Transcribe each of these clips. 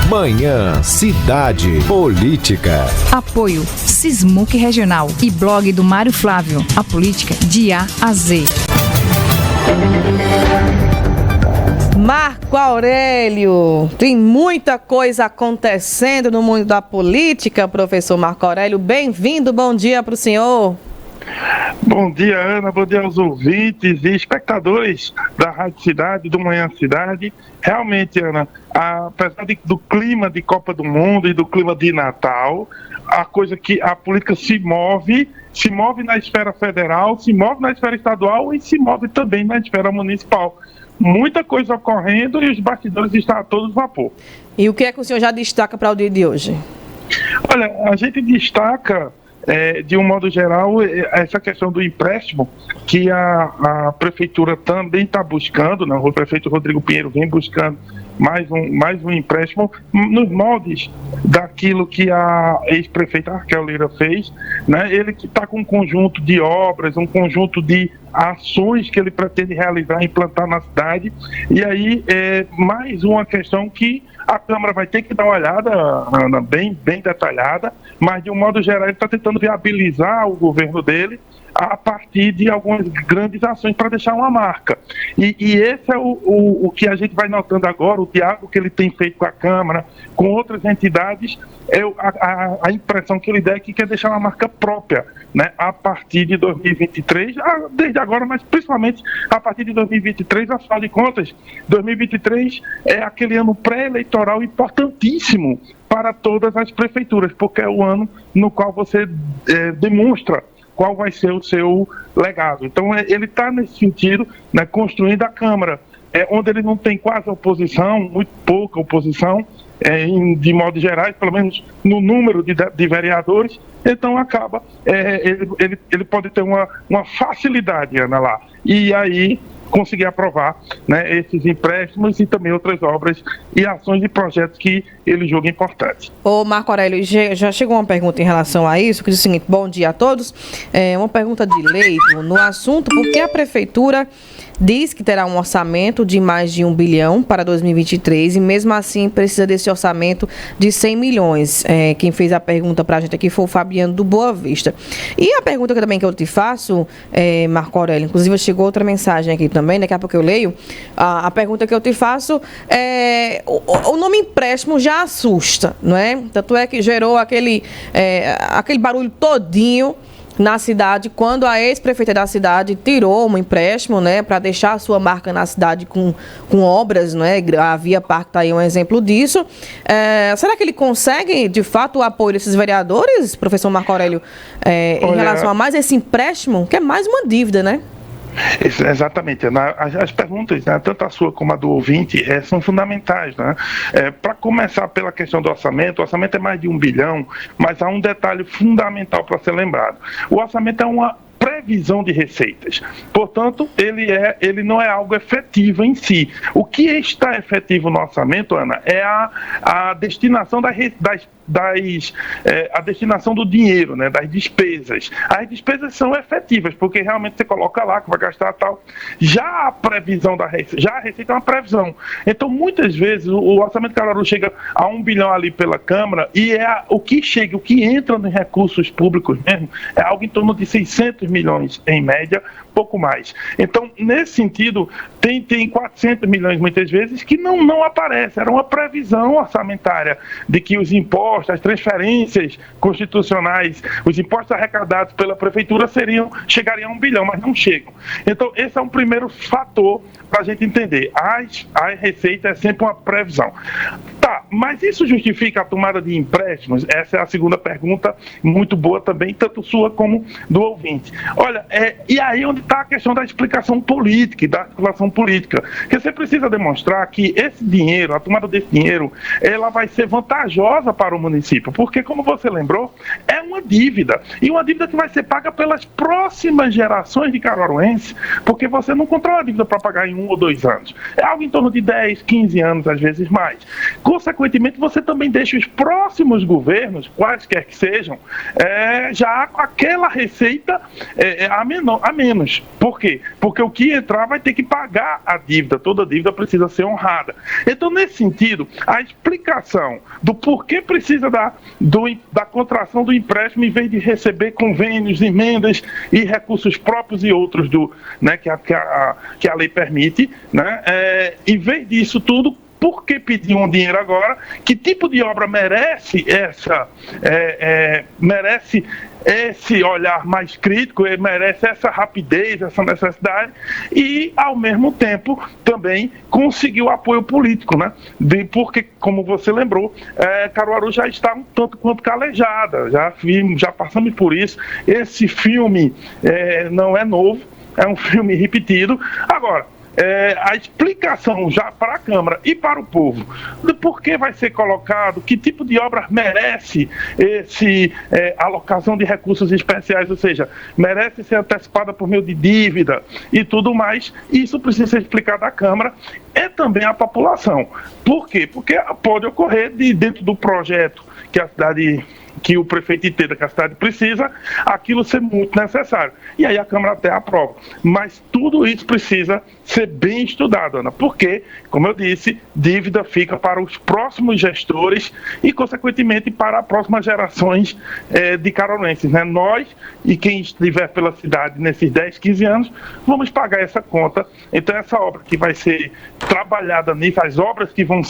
Manhã Cidade Política. Apoio Sismuc Regional e blog do Mário Flávio. A política de A a Z. Marco Aurélio, tem muita coisa acontecendo no mundo da política, professor Marco Aurélio. Bem-vindo, bom dia para o senhor. Bom dia, Ana, bom dia aos ouvintes e espectadores da Rádio Cidade, do Manhã Cidade. Realmente, Ana, apesar do clima de Copa do Mundo e do clima de Natal, a coisa que a política se move na esfera federal, se move na esfera estadual e se move também na esfera municipal. Muita coisa ocorrendo e os bastidores estão a todo vapor. E o que é que o senhor já destaca para o dia de hoje? Olha, a gente destaca, de um modo geral, essa questão do empréstimo que a Prefeitura também está buscando, né? O prefeito Rodrigo Pinheiro vem buscando mais um empréstimo nos moldes daquilo que a ex-prefeita Raquel Lira fez, né? Ele que está com um conjunto de obras, um conjunto de ações que ele pretende realizar, implantar na cidade, e aí mais uma questão que a Câmara vai ter que dar uma olhada, Ana, bem detalhada, mas de um modo geral ele está tentando viabilizar o governo dele a partir de algumas grandes ações para deixar uma marca. E esse é o que a gente vai notando agora, o diálogo que ele tem feito com a Câmara, com outras entidades, a impressão que ele dá é que quer deixar uma marca própria, né, a partir de 2023, desde agora, mas principalmente a partir de 2023, afinal de contas, 2023 é aquele ano pré-eleitoral importantíssimo para todas as prefeituras, porque é o ano no qual você demonstra qual vai ser o seu legado. Então, ele está nesse sentido, né, construindo a Câmara, onde ele não tem quase oposição, muito pouca oposição, de modo geral, pelo menos no número de vereadores, então acaba, ele pode ter uma facilidade, Ana, lá. E aí conseguir aprovar, né, esses empréstimos e também outras obras e ações e projetos que ele julga importantes. Ô Marco Aurélio, já chegou uma pergunta em relação a isso, que diz o seguinte: bom dia a todos, uma pergunta de Leito no assunto: por que a Prefeitura diz que terá um orçamento de mais de 1 bilhão para 2023 e mesmo assim precisa desse orçamento de 100 milhões? Quem fez a pergunta para a gente aqui foi o Fabiano do Boa Vista. E a pergunta que eu te faço, Marco Aurélio, inclusive chegou outra mensagem aqui também, daqui a pouco eu leio. A pergunta que eu te faço é: o nome empréstimo já assusta, não é? Tanto é que gerou aquele barulho todinho na cidade, quando a ex-prefeita da cidade tirou um empréstimo, né, para deixar a sua marca na cidade com obras, né? A Via Parque está aí um exemplo disso. Será que ele consegue, de fato, o apoio desses vereadores, professor Marco Aurélio, em relação a mais esse empréstimo, que é mais uma dívida, né? Exatamente. As perguntas, né, tanto a sua como a do ouvinte, são fundamentais, né? Para começar pela questão do orçamento, o orçamento é mais de 1 bilhão, mas há um detalhe fundamental para ser lembrado. O orçamento é uma previsão de receitas. Portanto, ele não é algo efetivo em si. O que está efetivo no orçamento, Ana, é a destinação a destinação do dinheiro, né, das despesas. As despesas são efetivas, porque realmente você coloca lá que vai gastar tal. Já a previsão já a receita é uma previsão. Então, muitas vezes, o orçamento de Caruaru chega a 1 bilhão ali pela Câmara e o que entra nos recursos públicos mesmo, é algo em torno de 600 milhões em média, pouco mais. Então, nesse sentido, tem 400 milhões muitas vezes que não aparece. Era uma previsão orçamentária de que os impostos, as transferências constitucionais, os impostos arrecadados pela Prefeitura chegariam a 1 bilhão, mas não chegam. Então, esse é um primeiro fator para a gente entender. A receita é sempre uma previsão. Tá, mas isso justifica a tomada de empréstimos? Essa é a segunda pergunta, muito boa também, tanto sua como do ouvinte. Olha, e aí onde está a questão da explicação política e da articulação política. Porque você precisa demonstrar que esse dinheiro, a tomada desse dinheiro, ela vai ser vantajosa para o município, porque, como você lembrou, é uma dívida. E uma dívida que vai ser paga pelas próximas gerações de caruaruenses, porque você não controla a dívida para pagar em 1 ou 2 anos. É algo em torno de 10, 15 anos, às vezes mais. consequentemente, você também deixa os próximos governos, quaisquer que sejam, já com aquela receita a menos. Por quê? Porque o que entrar vai ter que pagar a dívida, toda dívida precisa ser honrada. Então, nesse sentido, a explicação do porquê precisa da contração do empréstimo em vez de receber convênios, emendas e recursos próprios e outros que a lei permite, né? Em vez disso tudo, por que pedir um dinheiro agora? Que tipo de obra merece merece esse olhar mais crítico, merece essa rapidez, essa necessidade e, ao mesmo tempo, também conseguir o apoio político, né? Porque, como você lembrou, Caruaru já está um tanto quanto calejada, já passamos por isso. Esse filme não é novo, é um filme repetido. Agora, a explicação já para a Câmara e para o povo do porquê vai ser colocado, que tipo de obra merece alocação de recursos especiais, ou seja, merece ser antecipada por meio de dívida e tudo mais, isso precisa ser explicado à Câmara e também à população. Por quê? Porque pode ocorrer dentro do projeto que o prefeito entenda que a cidade precisa, aquilo ser muito necessário. E aí a Câmara até aprova. Mas tudo isso precisa ser bem estudado, Ana, porque, como eu disse, dívida fica para os próximos gestores e, consequentemente, para as próximas gerações de carolenses, né? Nós e quem estiver pela cidade nesses 10, 15 anos, vamos pagar essa conta. Então, essa obra que vai ser trabalhada nisso, as obras que vão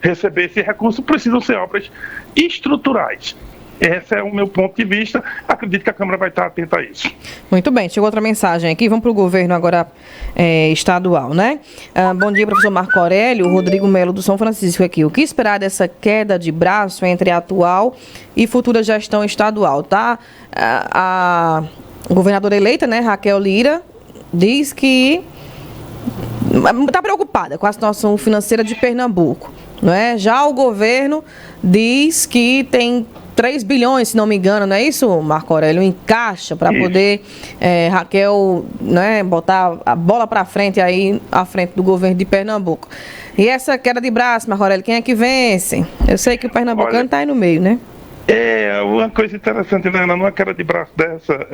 receber esse recurso, precisam ser obras estruturais. Esse é o meu ponto de vista. Acredito que a Câmara vai estar atenta a isso. Muito bem, chegou outra mensagem aqui. Vamos para o governo agora estadual, né? Bom dia, professor Marco Aurélio. Rodrigo Melo do São Francisco aqui. O que esperar dessa queda de braço entre a atual e futura gestão estadual, tá? A governadora eleita, né, Raquel Lira, diz que está preocupada com a situação financeira de Pernambuco, não é? Já o governo diz que tem 3 bilhões, se não me engano, não é isso, Marco Aurélio, em caixa para poder Raquel, né, botar a bola para frente aí, à frente do governo de Pernambuco. E essa queda de braço, Marco Aurélio, quem é que vence? Eu sei que o pernambucano está aí no meio, né? Uma coisa interessante, né? Numa queda de braço dessa,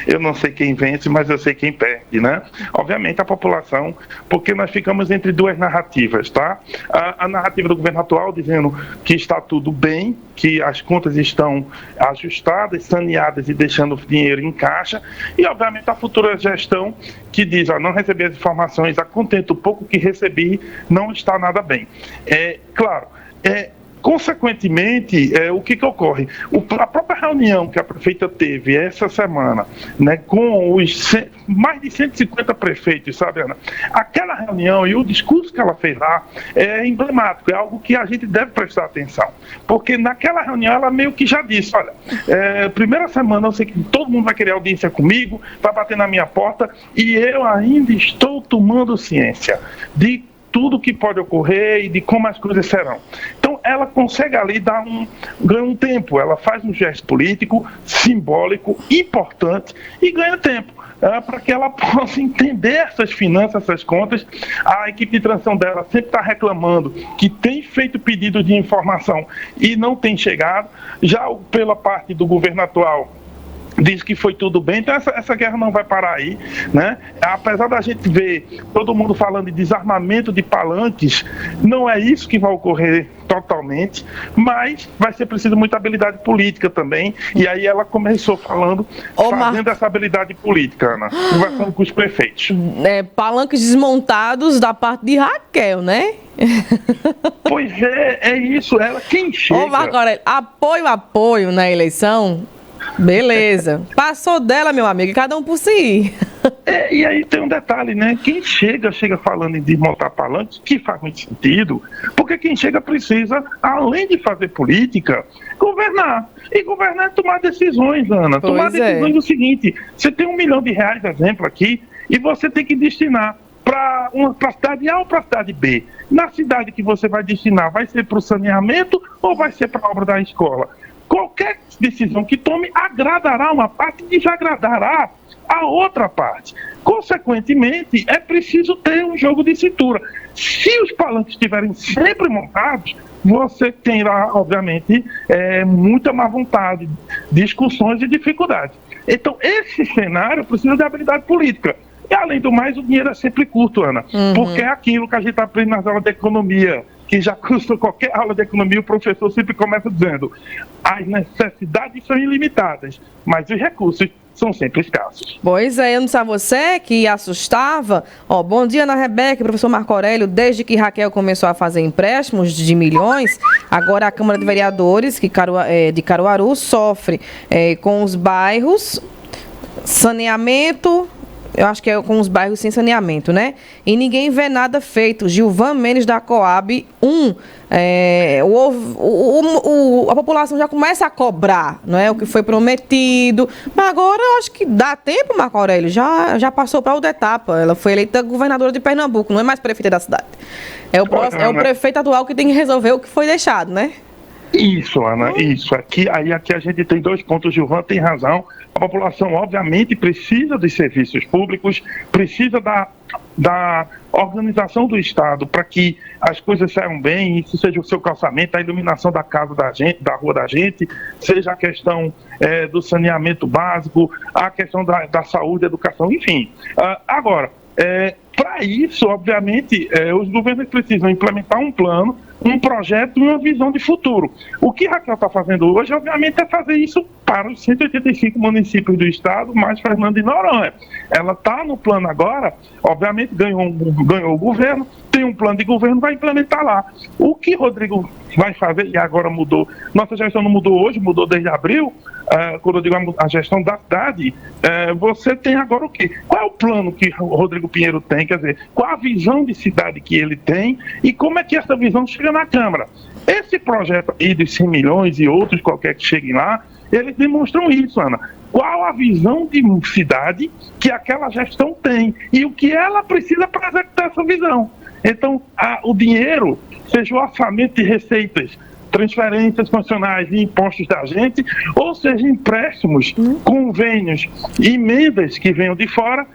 eu não sei quem vence, mas eu sei quem perde, né? Obviamente a população, porque nós ficamos entre duas narrativas, tá? A narrativa do governo atual dizendo que está tudo bem, que as contas estão ajustadas, saneadas e deixando o dinheiro em caixa, e obviamente a futura gestão que diz, não recebi as informações, a contento o pouco que recebi, não está nada bem. Consequentemente, o que ocorre? A própria reunião que a prefeita teve essa semana, né, com os mais de 150 prefeitos, sabe, Ana? Aquela reunião e o discurso que ela fez lá é emblemático, é algo que a gente deve prestar atenção. Porque naquela reunião ela meio que já disse, olha, primeira semana eu sei que todo mundo vai querer audiência comigo, vai bater na minha porta, e eu ainda estou tomando ciência de tudo que pode ocorrer e de como as coisas serão. Então, ela consegue ali ganha um tempo, ela faz um gesto político, simbólico, importante e ganha tempo para que ela possa entender essas finanças, essas contas. A equipe de transição dela sempre está reclamando que tem feito pedido de informação e não tem chegado. Já pela parte do governo atual, diz que foi tudo bem, então essa guerra não vai parar aí, né? Apesar da gente ver todo mundo falando de desarmamento de palanques, não é isso que vai ocorrer totalmente, mas vai ser preciso muita habilidade política também, e aí ela começou fazendo essa habilidade política, Ana, conversando com os prefeitos. Palanques desmontados da parte de Raquel, né? Pois é isso, ela quem chega... Ô, Marco Aurélio, apoio na eleição... Beleza. Passou dela, meu amigo, cada um por si. E aí tem um detalhe, né? Quem chega falando de montar palanques, que faz muito sentido, porque quem chega precisa, além de fazer política, governar. E governar é tomar decisões, Ana. Tomar decisões é o seguinte, você tem R$1 milhão, exemplo aqui, e você tem que destinar para a cidade A ou para a cidade B. Na cidade que você vai destinar, vai ser para o saneamento ou vai ser para a obra da escola? qualquer decisão que tome agradará uma parte e desagradará a outra parte. Consequentemente, é preciso ter um jogo de cintura. Se os palanques estiverem sempre montados, você terá, obviamente, muita má vontade, discussões e dificuldades. Então, esse cenário precisa de habilidade política. E, além do mais, o dinheiro é sempre curto, Ana. Porque é aquilo que a gente aprende nas aulas de economia, que já custa qualquer aula de economia, o professor sempre começa dizendo: as necessidades são ilimitadas, mas os recursos são sempre escassos. Pois é, eu não sei você que assustava. Bom dia, Ana Rebeca, professor Marco Aurélio. Desde que Raquel começou a fazer empréstimos de milhões, agora a Câmara de Vereadores de Caruaru sofre com os bairros, saneamento. Eu acho que é com os bairros sem saneamento, né? E ninguém vê nada feito. Gilvan Mendes da Coab 1. A população já começa a cobrar, não é? O que foi prometido. Mas agora eu acho que dá tempo, Marco Aurélio. Já passou para outra etapa. Ela foi eleita governadora de Pernambuco, não é mais prefeita da cidade. É o prefeito atual que tem que resolver o que foi deixado, né? Isso, Ana, isso. Aqui a gente tem 2 pontos. Gilvan tem razão. A população, obviamente, precisa dos serviços públicos, precisa da organização do Estado para que as coisas saiam bem, isso seja o seu calçamento, a iluminação da casa da gente, da rua da gente, seja a questão do saneamento básico, a questão da saúde, educação, enfim. Agora, para isso, obviamente, os governos precisam implementar um plano, um projeto e uma visão de futuro. O que Raquel está fazendo hoje, obviamente, é fazer isso para os 185 municípios do estado, mais Fernando de Noronha. Ela está no plano agora, obviamente ganhou o governo, tem um plano de governo, vai implementar lá. O que Rodrigo vai fazer, e agora mudou, nossa gestão não mudou hoje, mudou desde abril, quando eu digo a gestão da cidade, você tem agora o quê? Qual é o plano que o Rodrigo Pinheiro tem? Quer dizer, qual a visão de cidade que ele tem e como é que essa visão chega na Câmara? Esse projeto aí de 100 milhões e outros qualquer que cheguem lá, eles demonstram isso, Ana. Qual a visão de cidade que aquela gestão tem e o que ela precisa para executar essa visão. Então, o dinheiro, seja o orçamento de receitas, transferências funcionais e impostos da gente, ou seja, empréstimos, convênios, emendas que venham de fora,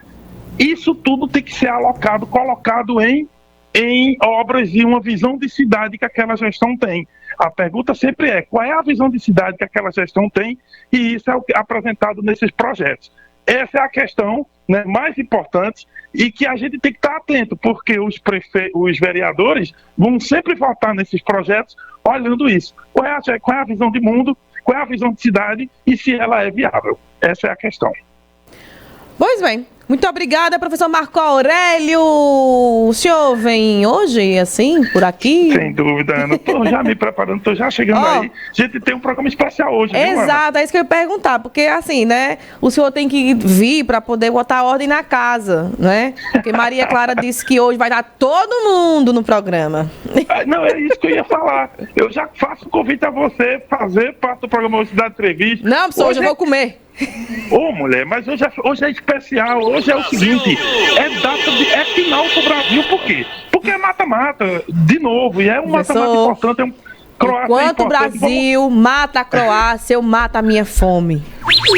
isso tudo tem que ser alocado, colocado em obras e uma visão de cidade que aquela gestão tem. A pergunta sempre é: qual é a visão de cidade que aquela gestão tem? E isso é o que é apresentado nesses projetos. Essa é a questão, né, mais importante e que a gente tem que estar atento, porque os vereadores vão sempre votar nesses projetos olhando isso. Qual é a visão de mundo, qual é a visão de cidade e se ela é viável. Essa é a questão. Pois bem, muito obrigada, professor Marco Aurélio. O senhor vem hoje, assim, por aqui? Sem dúvida, Ana. Estou já me preparando, estou já chegando aí. A gente tem um programa especial hoje, viu, Ana? Exato, é isso que eu ia perguntar, porque assim, né, o senhor tem que vir para poder botar ordem na casa, né? Porque Maria Clara disse que hoje vai dar todo mundo no programa. Não, é isso que eu ia falar. Eu já faço o convite a você fazer parte do programa Hoje da Entrevista. Não, professor, hoje eu vou comer. Mulher, mas hoje é especial. Hoje é o seguinte: é final pro Brasil. Por quê? Porque é mata-mata, de novo, e é um mata-mata importante. Enquanto o Brasil mata a Croácia, eu mato a minha fome.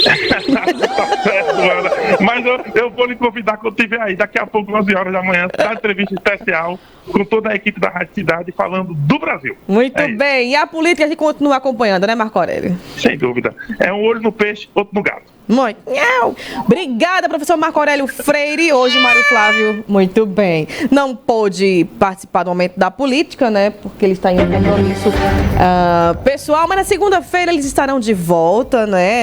Tá certo, Ana. Mas eu vou lhe convidar quando estiver aí, daqui a pouco, 11 horas da manhã, da entrevista especial com toda a equipe da Rádio Cidade falando do Brasil. Muito bem. E a política a gente continua acompanhando, né, Marco Aurélio? Sem dúvida. É um olho no peixe, outro no gato. Muito. Obrigada, professor Marco Aurélio Freire. Hoje, Mário Flávio, muito bem. Não pôde participar do momento da política, né? Porque ele está em um compromisso pessoal, mas na segunda-feira eles estarão de volta, né?